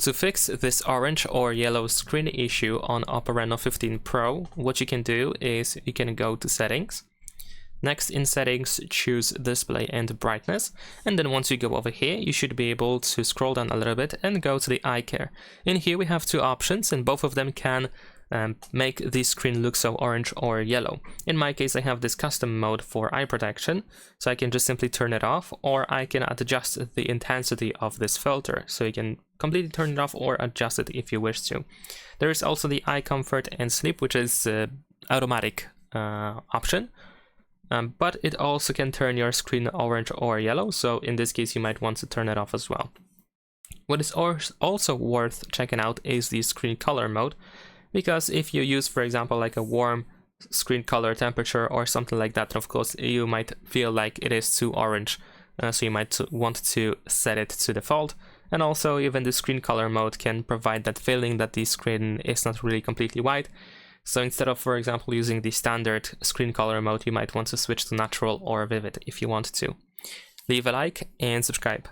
To fix this orange or yellow screen issue on OPPO Reno 15 Pro, what you can do is you can go to settings. Next in settings, choose display and brightness, and then once you go over here, you should be able to scroll down a little bit and go to the eye care. In here we have two options, and both of them can make the screen look so orange or yellow. In my case, I have this custom mode for eye protection, so I can just simply turn it off, or I can adjust the intensity of this filter, so you can completely turn it off or adjust it if you wish to. There is also the eye comfort and sleep, which is automatic option, but it also can turn your screen orange or yellow, so in this case you might want to turn it off as well. What is also worth checking out is the screen color mode, because if you use, for example, like a warm screen color temperature or something like that, of course you might feel like it is too orange, so you might want to set it to default. And also even the screen color mode can provide that feeling that the screen is not really completely white. So instead of, for example, using the standard screen color mode, you might want to switch to natural or vivid if you want to. Leave a like and subscribe.